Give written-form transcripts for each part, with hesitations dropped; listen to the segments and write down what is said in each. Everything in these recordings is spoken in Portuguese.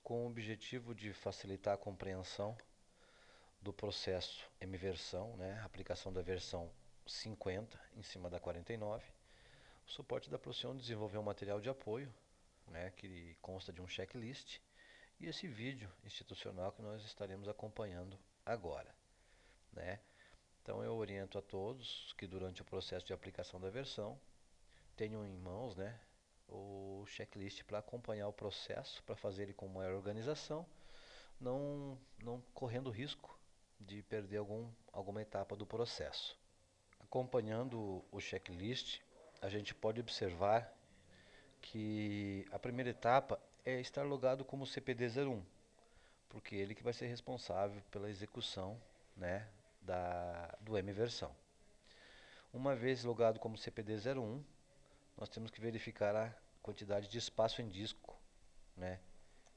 com o objetivo de facilitar a compreensão do processo mversão, né, aplicação da versão 50 em cima da 49. O suporte da Procyon desenvolveu um material de apoio, né, que consta de um checklist e esse vídeo institucional que nós estaremos acompanhando agora, né. Então eu oriento a todos que durante o processo de aplicação da versão tenham em mãos, né, o checklist para acompanhar o processo, para fazer ele com maior organização, não correndo risco de perder alguma etapa do processo. Acompanhando o checklist, a gente pode observar que a primeira etapa é estar logado como CPD01, porque ele que vai ser responsável pela execução, né, do mversão. Uma vez logado como CPD01, nós temos que verificar a quantidade de espaço em disco, né,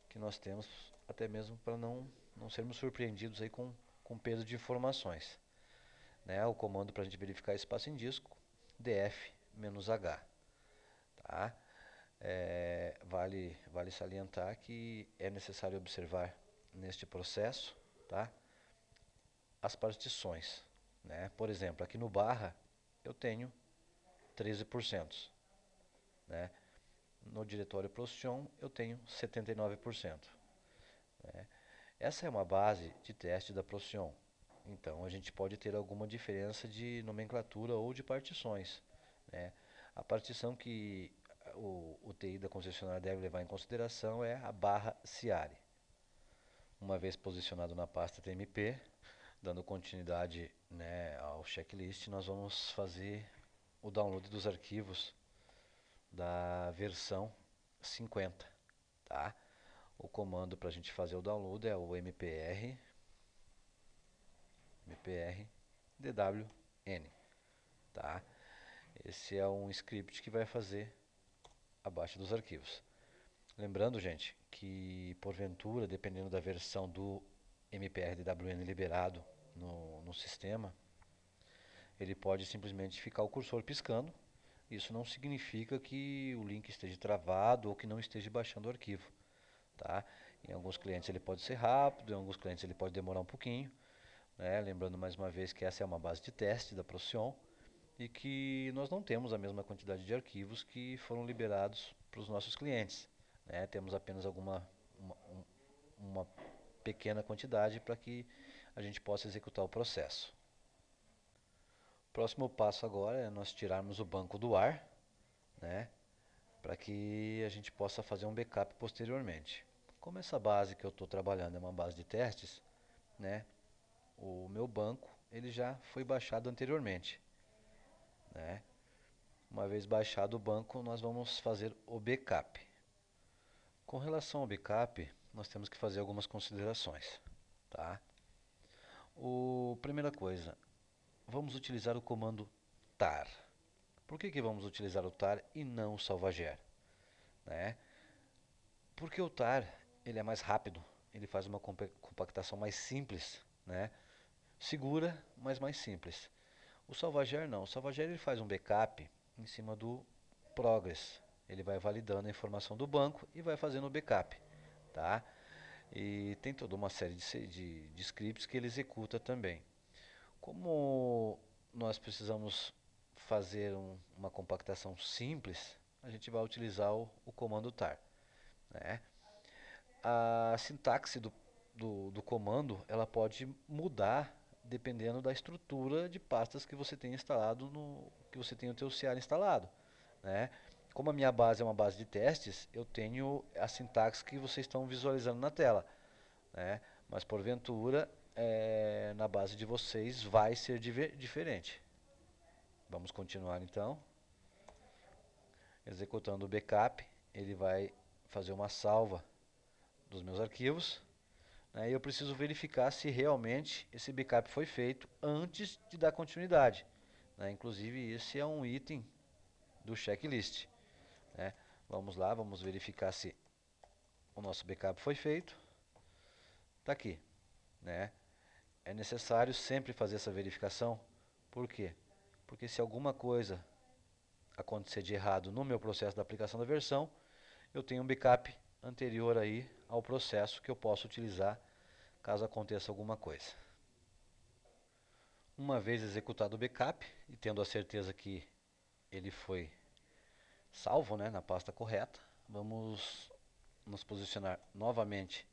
que nós temos, até mesmo para não sermos surpreendidos aí com perda de informações. Né, o comando para a gente verificar espaço em disco, df-h. Tá? Vale salientar que é necessário observar neste processo, tá, as partições. Né? Por exemplo, aqui no barra eu tenho 13%. Né? No diretório Procyon eu tenho 79%. Né? Essa é uma base de teste da Procyon. Então a gente pode ter alguma diferença de nomenclatura ou de partições. Né? A partição que o TI da concessionária deve levar em consideração é a barra CIARE. Uma vez posicionado na pasta TMP, dando continuidade, né, ao checklist, nós vamos fazer o download dos arquivos da versão 50. Tá? O comando para a gente fazer o download é o mpr dwn. Tá? Esse é um script que vai fazer a baixa dos arquivos. Lembrando, gente, que porventura, dependendo da versão do MPR-DWN liberado no sistema, ele pode simplesmente ficar o cursor piscando. Isso não significa que o link esteja travado ou que não esteja baixando o arquivo. Tá? Em alguns clientes ele pode ser rápido, em alguns clientes ele pode demorar um pouquinho. Né? Lembrando mais uma vez que essa é uma base de teste da Procyon e que nós não temos a mesma quantidade de arquivos que foram liberados para os nossos clientes. Né? Temos apenas uma pequena quantidade para que a gente possa executar o processo. O próximo passo agora é nós tirarmos o banco do ar, né, para que a gente possa fazer um backup posteriormente. Como essa base que eu estou trabalhando é uma base de testes, né, o meu banco ele já foi baixado anteriormente. Né? Uma vez baixado o banco, nós vamos fazer o backup. Com relação ao backup, nós temos que fazer algumas considerações. Tá? Primeira coisa, vamos utilizar o comando tar. Por que vamos utilizar o tar e não o salvager? Né? Porque o tar ele é mais rápido, ele faz uma compactação mais simples, né? Segura, mas mais simples. O salvager não, o salvager ele faz um backup em cima do progress. Ele vai validando a informação do banco e vai fazendo o backup. Tá? E tem toda uma série de scripts que ele executa também. Como nós precisamos fazer uma compactação simples, a gente vai utilizar o comando tar. Né? A sintaxe do comando ela pode mudar dependendo da estrutura de pastas que você tem instalado, que você tem o teu CIAR instalado. Né? Como a minha base é uma base de testes, eu tenho a sintaxe que vocês estão visualizando na tela. Né? Mas porventura, na base de vocês vai ser diferente. Vamos continuar então. Executando o backup, ele vai fazer uma salva dos meus arquivos. Né? E eu preciso verificar se realmente esse backup foi feito antes de dar continuidade. Né? Inclusive, esse é um item do checklist. Né? Vamos lá, vamos verificar se o nosso backup foi feito. Está aqui. Né? É necessário sempre fazer essa verificação. Por quê? Porque se alguma coisa acontecer de errado no meu processo da aplicação da versão, eu tenho um backup anterior aí ao processo que eu posso utilizar caso aconteça alguma coisa. Uma vez executado o backup e tendo a certeza que ele foi salvo, né, na pasta correta, vamos nos posicionar novamente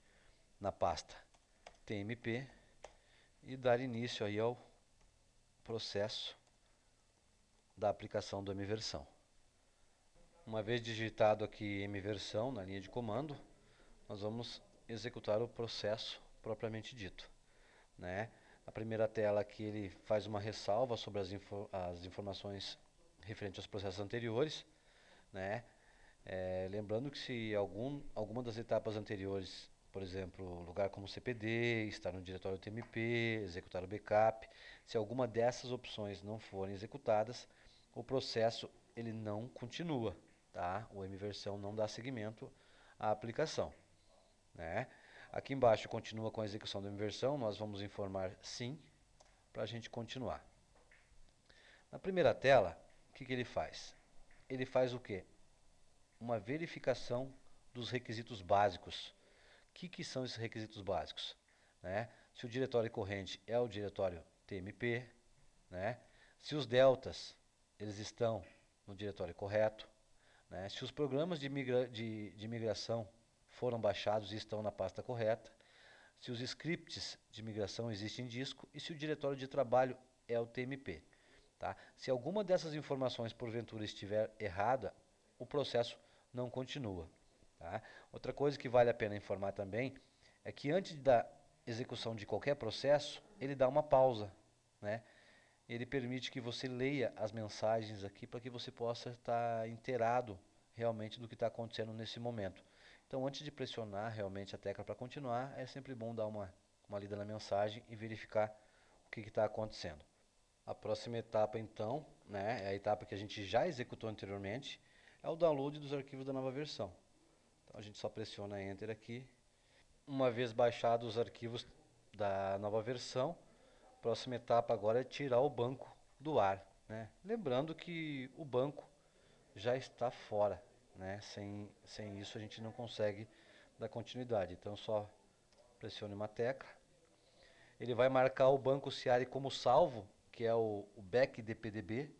na pasta TMP e dar início aí ao processo da aplicação do mversão. Uma vez digitado aqui mversão na linha de comando, nós vamos executar o processo propriamente dito, né? A primeira tela aqui ele faz uma ressalva sobre as informações referentes aos processos anteriores, né? Lembrando que se alguma das etapas anteriores, por exemplo, lugar como CPD, estar no diretório TMP, executar o backup, se alguma dessas opções não forem executadas, o processo ele não continua, tá? O mversão não dá seguimento à aplicação, né? Aqui embaixo continua com a execução da mversão, nós vamos informar sim para a gente continuar. Na primeira tela, o que ele faz? Ele faz o quê? Uma verificação dos requisitos básicos. O que são esses requisitos básicos? Né? Se o diretório corrente é o diretório TMP, né? Se os deltas eles estão no diretório correto, né? Se os programas de migração foram baixados e estão na pasta correta, se os scripts de migração existem em disco e se o diretório de trabalho é o TMP. Tá? Se alguma dessas informações porventura estiver errada, o processo não continua. Tá? Outra coisa que vale a pena informar também é que antes da execução de qualquer processo, ele dá uma pausa, né? Ele permite que você leia as mensagens aqui para que você possa estar inteirado realmente do que está acontecendo nesse momento. Então, antes de pressionar realmente a tecla para continuar, é sempre bom dar uma lida na mensagem e verificar o que está acontecendo. A próxima etapa, então, né, é a etapa que a gente já executou anteriormente, é o download dos arquivos da nova versão. Então, a gente só pressiona Enter aqui. Uma vez baixados os arquivos da nova versão, a próxima etapa agora é tirar o banco do ar, né? Lembrando que o banco já está fora, né? Sem isso a gente não consegue dar continuidade. Então só pressione uma tecla. Ele vai marcar o banco CIARI como salvo, que é o back DPDB.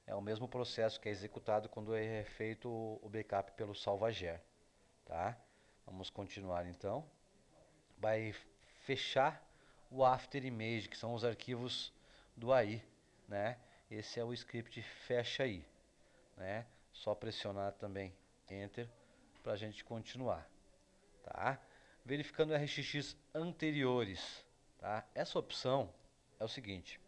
É o mesmo processo que é executado quando é feito o backup pelo salvager. Tá? Vamos continuar então. Vai fechar o after image, que são os arquivos do AI, né? Esse é o script fecha aí, né? Só pressionar também Enter para a gente continuar, tá? Verificando RxX anteriores, tá? Essa opção é o seguinte: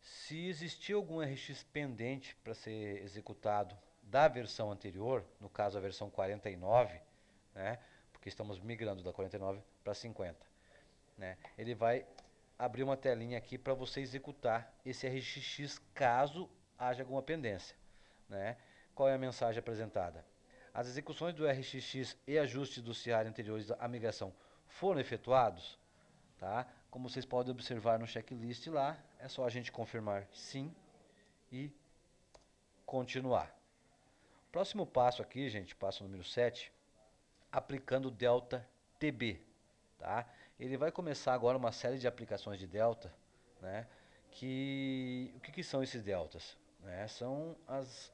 se existir algum RX pendente para ser executado da versão anterior, no caso a versão 49, né? Porque estamos migrando da 49 para 50. Né? Ele vai abrir uma telinha aqui para você executar esse RxX caso haja alguma pendência. Né? Qual é a mensagem apresentada? As execuções do RxX e ajustes do CIARI anteriores à migração foram efetuados? Tá? Como vocês podem observar no checklist lá, é só a gente confirmar sim e continuar. Próximo passo aqui, gente, passo número 7, aplicando Delta TB. Tá? Ele vai começar agora uma série de aplicações de delta, né? O que são esses deltas? Né? São os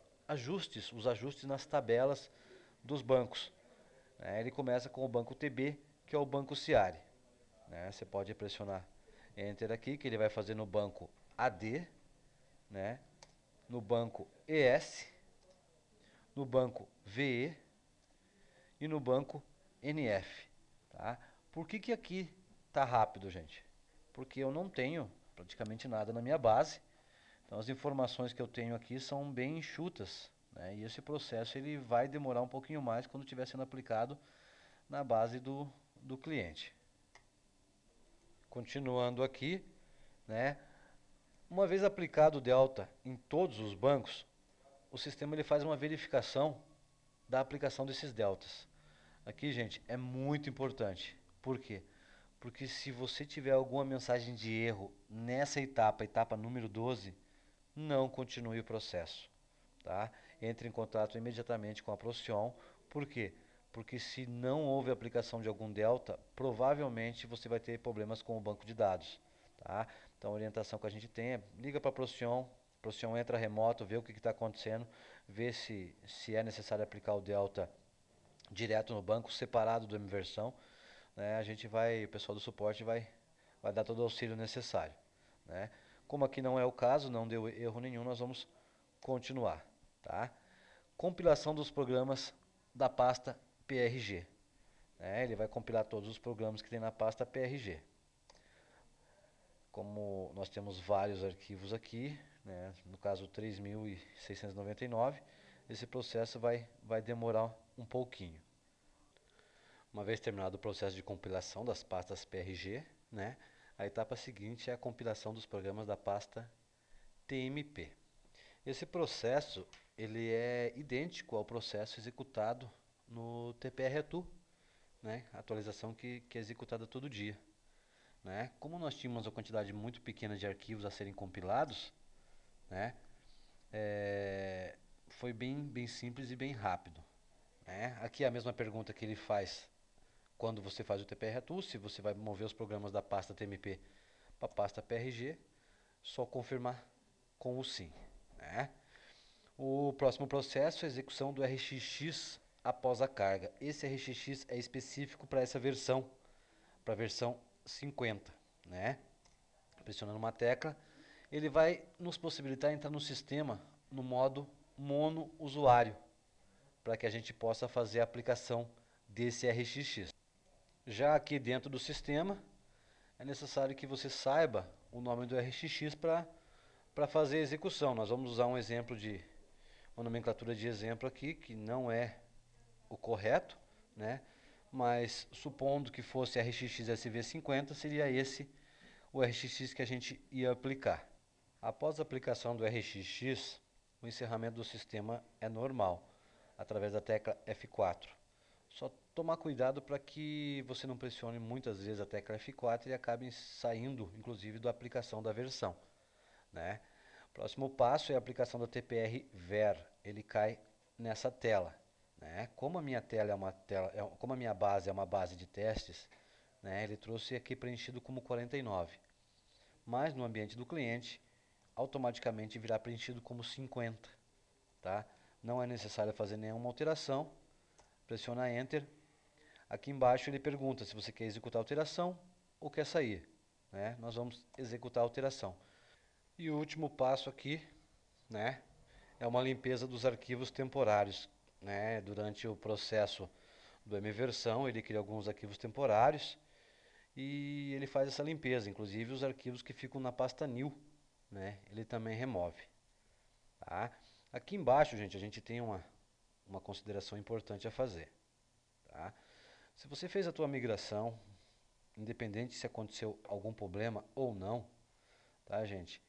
ajustes nas tabelas dos bancos. Né? Ele começa com o banco TB, que é o banco CIARI. Né? Você pode pressionar Enter aqui, que ele vai fazer no banco AD, né? No banco ES, no banco VE e no banco NF. Tá? Por que aqui está rápido, gente? Porque eu não tenho praticamente nada na minha base. Então as informações que eu tenho aqui são bem enxutas, né? E esse processo ele vai demorar um pouquinho mais quando estiver sendo aplicado na base do cliente. Continuando aqui, né? Uma vez aplicado o delta em todos os bancos, o sistema ele faz uma verificação da aplicação desses deltas. Aqui, gente, é muito importante. Por quê? Porque se você tiver alguma mensagem de erro nessa etapa, etapa número 12, não continue o processo. Tá? Entre em contato imediatamente com a Procyon. Por quê? porque se não houve aplicação de algum delta, provavelmente você vai ter problemas com o banco de dados, tá? Então a orientação que a gente tem é liga para a Procyon entra remoto, vê o que está acontecendo, vê se é necessário aplicar o delta direto no banco, separado do mversão, né? O pessoal do suporte vai dar todo o auxílio necessário, né? Como aqui não é o caso, não deu erro nenhum, nós vamos continuar, tá? Compilação dos programas da pasta PRG, né? Ele vai compilar todos os programas que tem na pasta PRG. Como nós temos vários arquivos aqui, né? No caso 3.699, esse processo vai demorar um pouquinho. Uma vez terminado o processo de compilação das pastas PRG, né, a etapa seguinte é a compilação dos programas da pasta TMP. Esse processo ele é idêntico ao processo executado no TPRATU, né, atualização que é executada todo dia. Né. Como nós tínhamos uma quantidade muito pequena de arquivos a serem compilados, né, foi bem simples e bem rápido. Né. Aqui é a mesma pergunta que ele faz quando você faz o TPRATU, se você vai mover os programas da pasta TMP para a pasta PRG, só confirmar com o sim. Né? O próximo processo é a execução do RxX após a carga. Esse RxX é específico para essa versão, para a versão 50. Né? Pressionando uma tecla, ele vai nos possibilitar entrar no sistema no modo mono usuário, para que a gente possa fazer a aplicação desse RxX. Já aqui dentro do sistema, é necessário que você saiba o nome do RxX para fazer a execução. Nós vamos usar um exemplo uma nomenclatura de exemplo aqui, que não é o correto, né? Mas supondo que fosse RxX SV50, seria esse o RxX que a gente ia aplicar. Após a aplicação do RxX, o encerramento do sistema é normal, através da tecla F4. Só tomar cuidado para que você não pressione muitas vezes a tecla F4 e acabe saindo, inclusive, da aplicação da versão. Né? Próximo passo é a aplicação da TPR-ver. Ele cai nessa tela. Né? Como a minha tela como a minha base é uma base de testes, né, ele trouxe aqui preenchido como 49. Mas no ambiente do cliente, automaticamente virá preenchido como 50. Tá? Não é necessário fazer nenhuma alteração. Pressiona Enter. Aqui embaixo ele pergunta se você quer executar a alteração ou quer sair. Né? Nós vamos executar a alteração. E o último passo aqui, né, é uma limpeza dos arquivos temporários. Né? Durante o processo do mversão, ele cria alguns arquivos temporários e ele faz essa limpeza. Inclusive os arquivos que ficam na pasta new, né, ele também remove. Tá? Aqui embaixo, gente, a gente tem uma consideração importante a fazer. Tá? Se você fez a tua migração, independente se aconteceu algum problema ou não, tá, gente?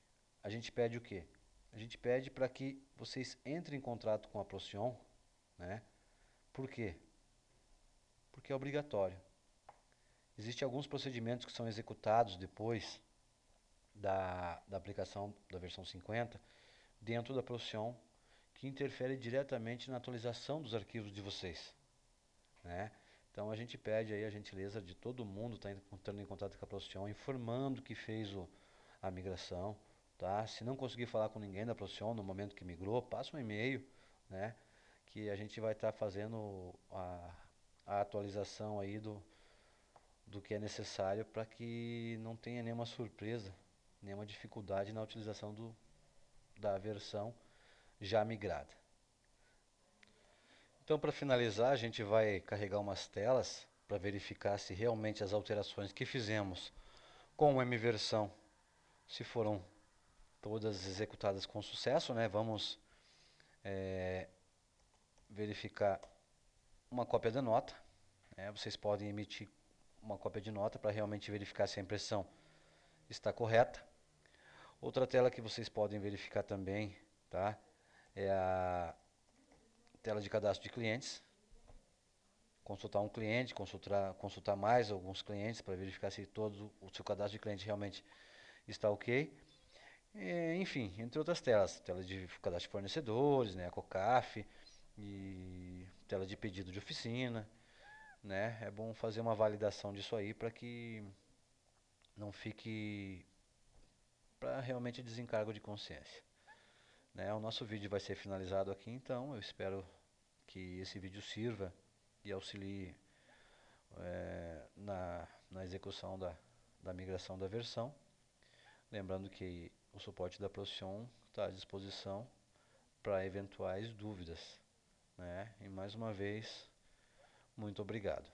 A gente pede o quê? A gente pede para que vocês entrem em contato com a Procyon, né? Por quê? Porque é obrigatório. Existem alguns procedimentos que são executados depois da aplicação da versão 50 dentro da Procyon que interfere diretamente na atualização dos arquivos de vocês, né? Então a gente pede aí a gentileza de todo mundo estar entrando em contato com a Procyon, informando que fez a migração, tá? Se não conseguir falar com ninguém da Procyon no momento que migrou, passa um e-mail, né? Que a gente vai estar fazendo a atualização aí do que é necessário para que não tenha nenhuma surpresa, nenhuma dificuldade na utilização da versão já migrada. Então, para finalizar, a gente vai carregar umas telas para verificar se realmente as alterações que fizemos com o mversão, se foram todas executadas com sucesso, né? Vamos verificar uma cópia da nota. Né? Vocês podem emitir uma cópia de nota para realmente verificar se a impressão está correta. Outra tela que vocês podem verificar também, tá? É a tela de cadastro de clientes. Consultar um cliente, consultar mais alguns clientes para verificar se todo o seu cadastro de cliente realmente está ok. Enfim, entre outras telas, tela de cadastro de fornecedores, né, a COCAF e tela de pedido de oficina, né? É bom fazer uma validação disso aí para que não fique para realmente desencargo de consciência, né? O nosso vídeo vai ser finalizado aqui, então eu espero que esse vídeo sirva e auxilie na execução da migração da versão. Lembrando que o suporte da Procyon está à disposição para eventuais dúvidas, né? E mais uma vez, muito obrigado.